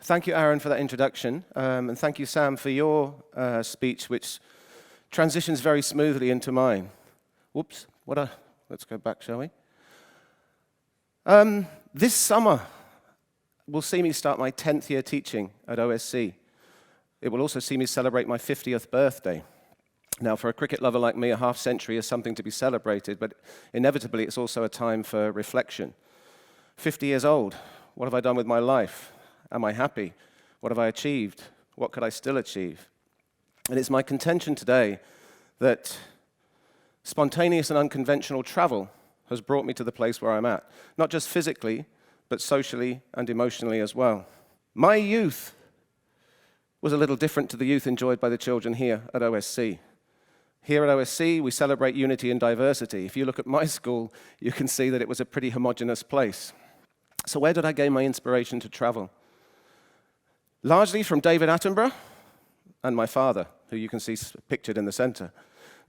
Thank you, Aaron, for that introduction, and thank you, Sam, for your speech, which transitions very smoothly into mine. Whoops, let's go back, shall we? This summer will see me start my 10th year teaching at OSC. It will also see me celebrate my 50th birthday. Now, for a cricket lover like me, a half century is something to be celebrated, but inevitably it's also a time for reflection. 50 years old, what have I done with my life? Am I happy? What have I achieved? What could I still achieve? And it's my contention today that spontaneous and unconventional travel has brought me to the place where I'm at, not just physically, but socially and emotionally as well. My youth was a little different to the youth enjoyed by the children here at OSC. Here at OSC, we celebrate unity and diversity. If you look at my school, you can see that it was a pretty homogeneous place. So where did I gain my inspiration to travel? Largely from David Attenborough and my father, who you can see pictured in the center.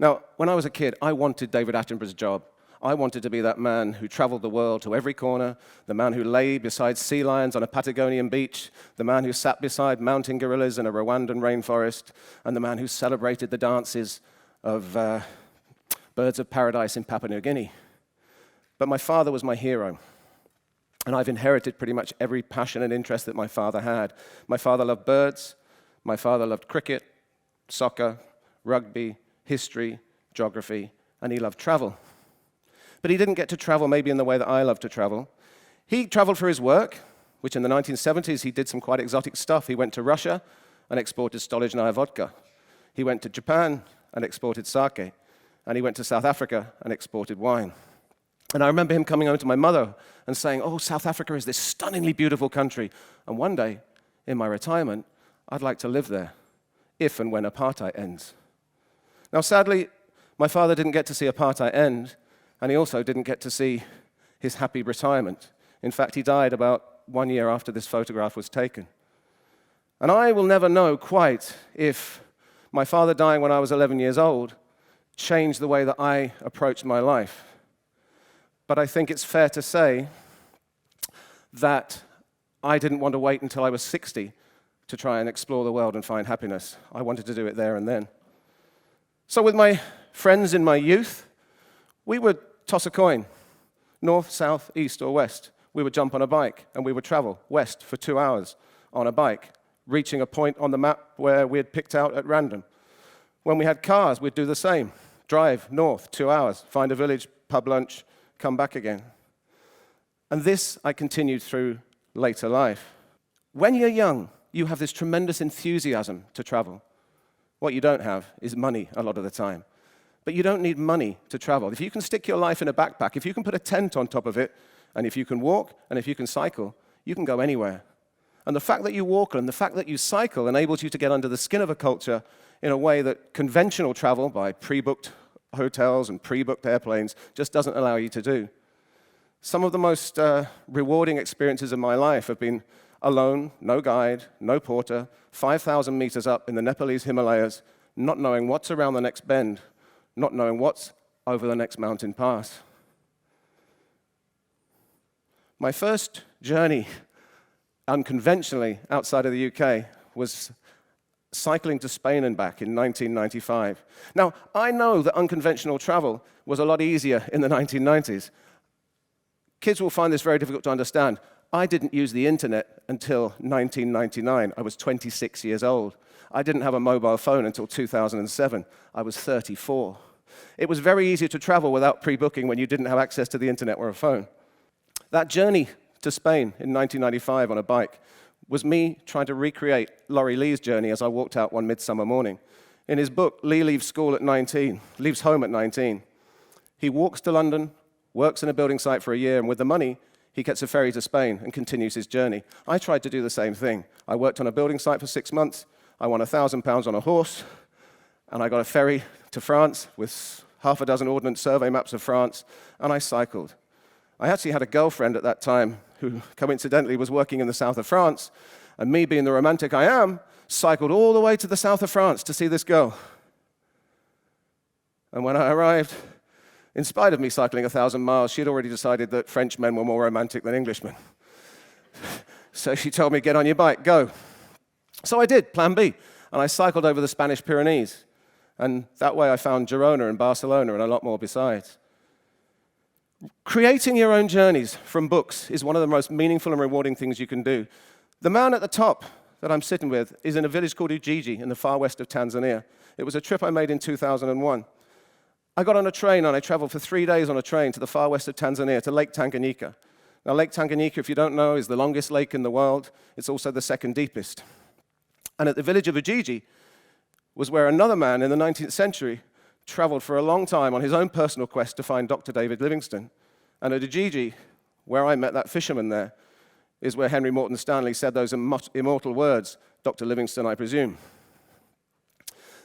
Now, when I was a kid, I wanted David Attenborough's job. I wanted to be that man who traveled the world to every corner, the man who lay beside sea lions on a Patagonian beach, the man who sat beside mountain gorillas in a Rwandan rainforest, and the man who celebrated the dances of birds of paradise in Papua New Guinea. But my father was my hero. And I've inherited pretty much every passion and interest that my father had. My father loved birds. My father loved cricket, soccer, rugby, history, geography, and he loved travel. But he didn't get to travel maybe in the way that I love to travel. He traveled for his work, which in the 1970s he did some quite exotic stuff. He went to Russia and exported Stolichnaya vodka. He went to Japan and exported sake. And he went to South Africa and exported wine. And I remember him coming home to my mother and saying, "Oh, South Africa is this stunningly beautiful country. And one day, in my retirement, I'd like to live there, if and when apartheid ends." Now, sadly, my father didn't get to see apartheid end, and he also didn't get to see his happy retirement. In fact, he died about 1 year after this photograph was taken. And I will never know quite if my father dying when I was 11 years old changed the way that I approached my life. But I think it's fair to say that I didn't want to wait until I was 60 to try and explore the world and find happiness. I wanted to do it there and then. So with my friends in my youth, we would toss a coin, north, south, east, or west. We would jump on a bike, and we would travel west for 2 hours on a bike, reaching a point on the map where we had picked out at random. When we had cars, we'd do the same. Drive north, 2 hours, find a village, pub lunch, come back again. And this I continued through later life. When you're young, you have this tremendous enthusiasm to travel. What you don't have is money a lot of the time. But you don't need money to travel. If you can stick your life in a backpack, if you can put a tent on top of it, and if you can walk, and if you can cycle, you can go anywhere. And the fact that you walk and the fact that you cycle enables you to get under the skin of a culture in a way that conventional travel by pre-booked hotels and pre-booked airplanes just doesn't allow you to do. Some of the most rewarding experiences of my life have been alone, no guide, no porter, 5,000 meters up in the Nepalese Himalayas, not knowing what's around the next bend, not knowing what's over the next mountain pass. My first journey unconventionally outside of the UK was cycling to Spain and back in 1995. Now, I know that unconventional travel was a lot easier in the 1990s. Kids will find this very difficult to understand. I didn't use the internet until 1999. I was 26 years old. I didn't have a mobile phone until 2007. I was 34. It was very easy to travel without pre-booking when you didn't have access to the internet or a phone. That journey to Spain in 1995 on a bike was me trying to recreate Laurie Lee's journey as I walked out one midsummer morning. In his book, Lee leaves home at 19. He walks to London, works in a building site for a year, and with the money, he gets a ferry to Spain and continues his journey. I tried to do the same thing. I worked on a building site for 6 months, I won £1,000 on a horse, and I got a ferry to France with half a dozen ordnance survey maps of France, and I cycled. I actually had a girlfriend at that time who coincidentally was working in the south of France, and me being the romantic I am, cycled all the way to the south of France to see this girl. And when I arrived, in spite of me cycling 1,000 miles, she had already decided that Frenchmen were more romantic than Englishmen. So she told me, get on your bike, go. So I did, plan B, and I cycled over the Spanish Pyrenees. And that way I found Girona and Barcelona and a lot more besides. Creating your own journeys from books is one of the most meaningful and rewarding things you can do. The man at the top that I'm sitting with is in a village called Ujiji in the far west of Tanzania. It was a trip I made in 2001. I got on a train and I traveled for 3 days on a train to the far west of Tanzania, to Lake Tanganyika. Now, Lake Tanganyika, if you don't know, is the longest lake in the world. It's also the second deepest. And at the village of Ujiji was where another man in the 19th century traveled for a long time on his own personal quest to find Dr. David Livingstone. And at Ujiji, where I met that fisherman there, is where Henry Morton Stanley said those immortal words, Dr. Livingstone, I presume.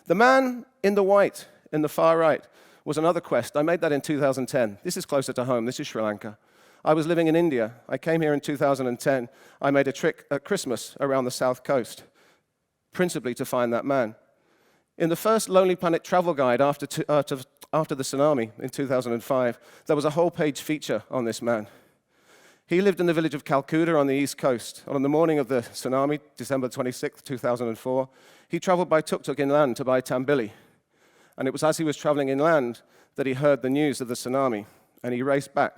The man in the white, in the far right, was another quest. I made that in 2010. This is closer to home. This is Sri Lanka. I was living in India. I came here in 2010. I made a trip at Christmas around the south coast, principally to find that man. In the first Lonely Planet travel guide after the tsunami in 2005, there was a whole-page feature on this man. He lived in the village of Calcutta on the east coast. On the morning of the tsunami, December 26, 2004, he traveled by tuk-tuk inland to buy tambili. And it was as he was traveling inland that he heard the news of the tsunami, and he raced back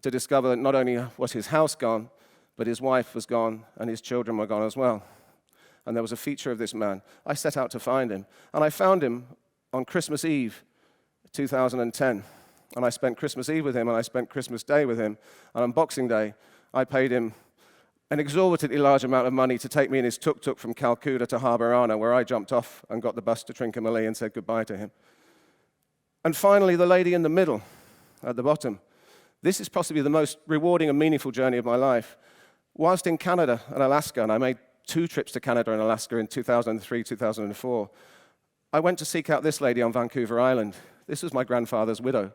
to discover that not only was his house gone, but his wife was gone, and his children were gone as well. And there was a feature of this man. I set out to find him, and I found him on Christmas Eve, 2010. And I spent Christmas Eve with him, and I spent Christmas Day with him. And on Boxing Day, I paid him an exorbitantly large amount of money to take me in his tuk-tuk from Calcutta to Harbourana, where I jumped off and got the bus to Trincomalee and said goodbye to him. And finally, the lady in the middle, at the bottom. This is possibly the most rewarding and meaningful journey of my life. Whilst in Canada and Alaska, and I made 2 trips to Canada and Alaska in 2003, 2004, I went to seek out this lady on Vancouver Island. This was my grandfather's widow.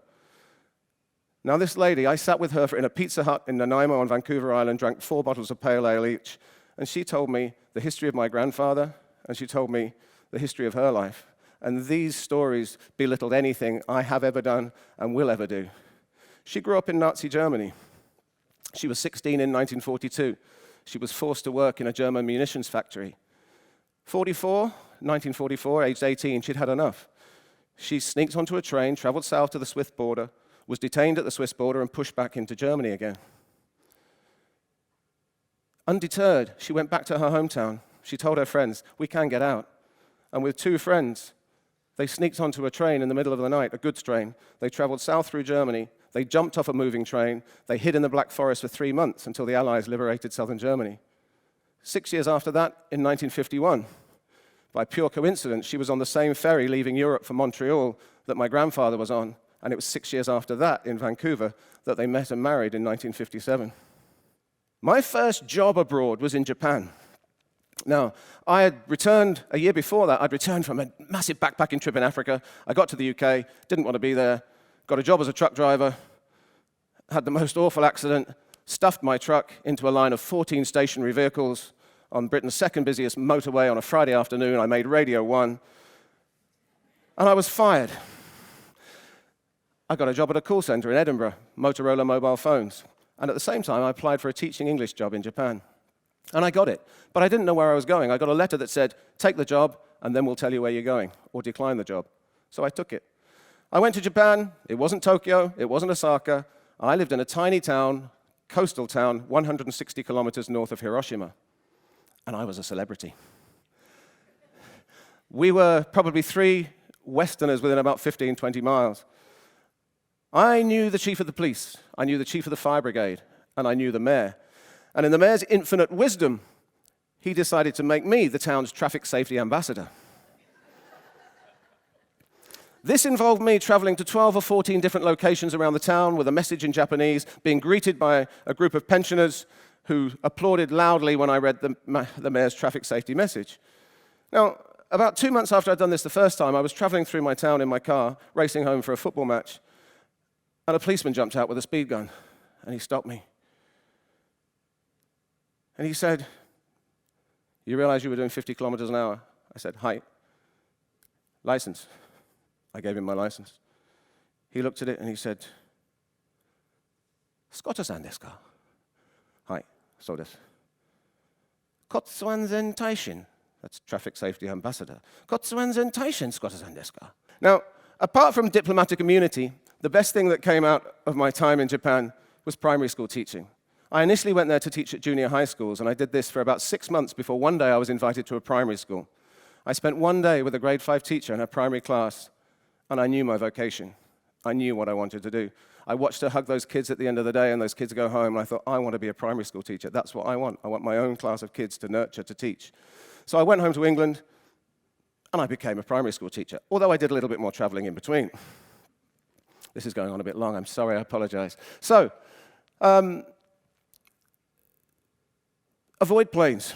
Now, this lady, I sat with her in a Pizza Hut in Nanaimo on Vancouver Island, drank 4 bottles of pale ale each, and she told me the history of my grandfather, and she told me the history of her life. And these stories belittled anything I have ever done and will ever do. She grew up in Nazi Germany. She was 16 in 1942. She was forced to work in a German munitions factory. 1944, aged 18, she'd had enough. She sneaked onto a train, traveled south to the Swiss border, was detained at the Swiss border, and pushed back into Germany again. Undeterred, she went back to her hometown. She told her friends, we can get out. And with 2 friends, they sneaked onto a train in the middle of the night, a goods train. They traveled south through Germany. They jumped off a moving train. They hid in the Black Forest for 3 months until the Allies liberated southern Germany. 6 years after that, in 1951, by pure coincidence, she was on the same ferry leaving Europe for Montreal that my grandfather was on, and it was 6 years after that in Vancouver that they met and married in 1957. My first job abroad was in Japan. Now, I had returned a year before that. I'd returned from a massive backpacking trip in Africa. I got to the UK, didn't want to be there, got a job as a truck driver, had the most awful accident, stuffed my truck into a line of 14 stationary vehicles on Britain's second busiest motorway on a Friday afternoon. I made Radio 1, and I was fired. I got a job at a call center in Edinburgh, Motorola mobile phones. And at the same time, I applied for a teaching English job in Japan. And I got it, but I didn't know where I was going. I got a letter that said, take the job, and then we'll tell you where you're going, or decline the job. So I took it. I went to Japan. It wasn't Tokyo. It wasn't Osaka. I lived in a tiny town, coastal town, 160 kilometers north of Hiroshima. And I was a celebrity. We were probably 3 Westerners within about 15, 20 miles. I knew the chief of the police. I knew the chief of the fire brigade. And I knew the mayor. And in the mayor's infinite wisdom, he decided to make me the town's traffic safety ambassador. This involved me traveling to 12 or 14 different locations around the town with a message in Japanese, being greeted by a group of pensioners who applauded loudly when I read the mayor's traffic safety message. Now, about 2 months after I'd done this the first time, I was traveling through my town in my car, racing home for a football match, and a policeman jumped out with a speed gun, and he stopped me. And he said, you realize you were doing 50 kilometers an hour? I said, height. License. I gave him my license. He looked at it and he said, Skoto-san desu ka? Hai, so desu. Kotsuanzen Taishin. That's traffic safety ambassador. Kotsuanzen Taishin Skotasan desu ka? Now, apart from diplomatic immunity, the best thing that came out of my time in Japan was primary school teaching. I initially went there to teach at junior high schools, and I did this for about 6 months before one day I was invited to a primary school. I spent one day with a grade 5 teacher in her primary class, and I knew my vocation. I knew what I wanted to do. I watched her hug those kids at the end of the day, and those kids go home, and I thought, I want to be a primary school teacher. That's what I want. I want my own class of kids to nurture, to teach. So I went home to England, and I became a primary school teacher, although I did a little bit more traveling in between. This is going on a bit long. I'm sorry. I apologize. So, avoid planes.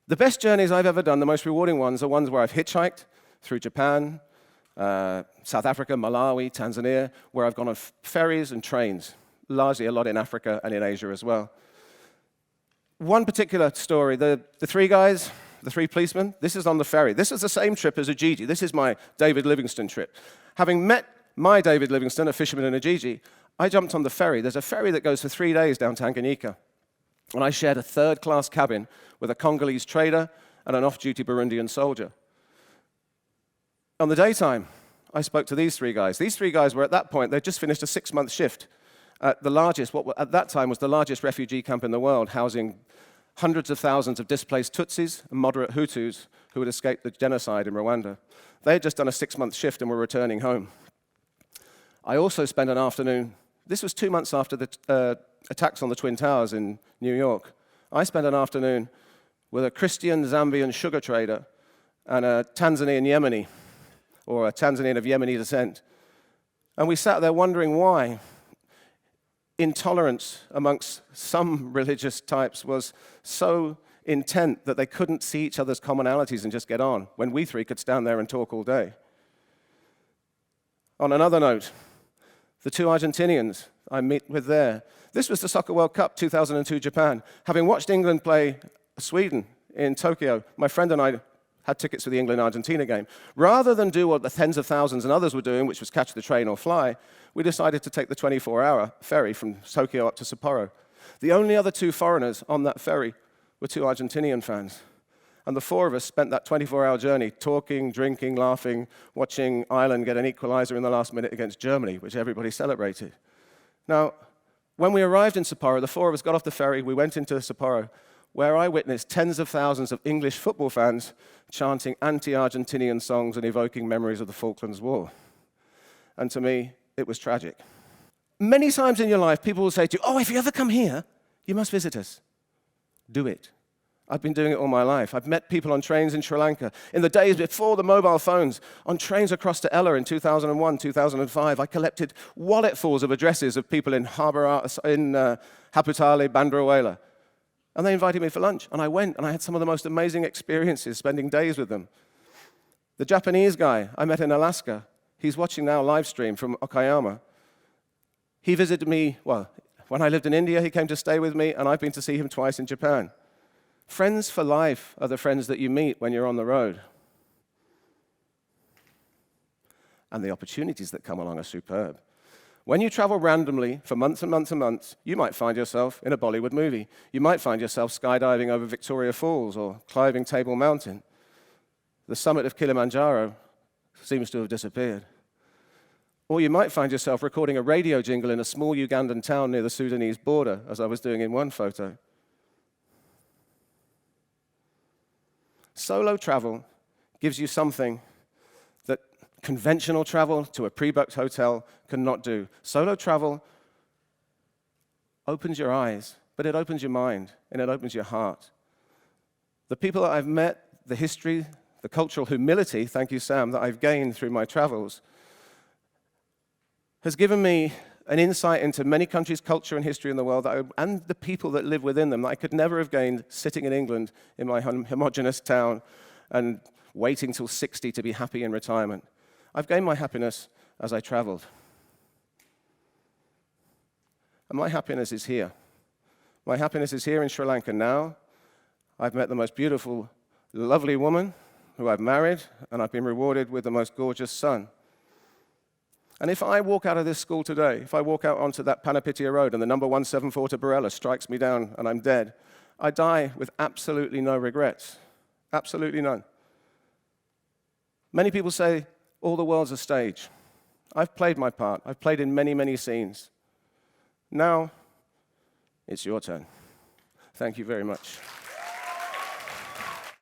The best journeys I've ever done, the most rewarding ones, are ones where I've hitchhiked through Japan, South Africa, Malawi, Tanzania, where I've gone on ferries and trains, largely a lot in Africa and in Asia as well. One particular story, the three guys, the three policemen, this is on the ferry. This is the same trip as Ujiji. This is my David Livingstone trip. Having met my David Livingstone, a fisherman in Ujiji, I jumped on the ferry. There's a ferry that goes for 3 days down Tanganyika. And I shared a third-class cabin with a Congolese trader and an off-duty Burundian soldier. On the daytime, I spoke to these three guys. These three guys were, at that point, they'd just finished a 6-month shift at the largest, what at that time was the largest refugee camp in the world, housing hundreds of thousands of displaced Tutsis and moderate Hutus who had escaped the genocide in Rwanda. They had just done a 6-month shift and were returning home. I also spent an afternoon, this was 2 months after the attacks on the Twin Towers in New York. I spent an afternoon with a Christian Zambian sugar trader and a Tanzanian Yemeni, or a Tanzanian of Yemeni descent. And we sat there wondering why intolerance amongst some religious types was so intent that they couldn't see each other's commonalities and just get on, when we three could stand there and talk all day. On another note, the two Argentinians I meet with there. This was the Soccer World Cup 2002 Japan. Having watched England play Sweden in Tokyo, my friend and I had tickets for the England-Argentina game. Rather than do what the tens of thousands and others were doing, which was catch the train or fly, we decided to take the 24-hour ferry from Tokyo up to Sapporo. The only other two foreigners on that ferry were two Argentinian fans. And the four of us spent that 24-hour journey talking, drinking, laughing, watching Ireland get an equalizer in the last minute against Germany, which everybody celebrated. Now, when we arrived in Sapporo, the four of us got off the ferry, we went into Sapporo, where I witnessed tens of thousands of English football fans chanting anti-Argentinian songs and evoking memories of the Falklands War. And to me, it was tragic. Many times in your life, people will say to you, oh, if you ever come here, you must visit us. Do it. I've been doing it all my life. I've met people on trains in Sri Lanka. In the days before the mobile phones, on trains across to Ella in 2001, 2005, I collected walletfuls of addresses of people in Haputale, Bandrawela. And they invited me for lunch, and I went, and I had some of the most amazing experiences spending days with them. The Japanese guy I met in Alaska, he's watching now live stream from Okayama. He visited me, well, when I lived in India, he came to stay with me, and I've been to see him twice in Japan. Friends for life are the friends that you meet when you're on the road. And the opportunities that come along are superb. When you travel randomly for months and months and months, you might find yourself in a Bollywood movie. You might find yourself skydiving over Victoria Falls or climbing Table Mountain. The summit of Kilimanjaro seems to have disappeared. Or you might find yourself recording a radio jingle in a small Ugandan town near the Sudanese border, as I was doing in one photo. Solo travel gives you something that conventional travel to a pre-booked hotel cannot do. Solo travel opens your eyes, but it opens your mind, and it opens your heart. The people that I've met, the history, the cultural humility, thank you, Sam, that I've gained through my travels, has given me an insight into many countries' culture and history in the world, and the people that live within them, that I could never have gained sitting in England in my homogenous town and waiting till 60 to be happy in retirement. I've gained my happiness as I traveled. And my happiness is here. My happiness is here in Sri Lanka now. I've met the most beautiful, lovely woman who I've married, and I've been rewarded with the most gorgeous son. And if I walk out of this school today, if I walk out onto that Panapitia Road and the number 174 to Barella strikes me down and I'm dead, I die with absolutely no regrets. Absolutely none. Many people say, all the world's a stage. I've played my part. I've played in many, many scenes. Now, it's your turn. Thank you very much.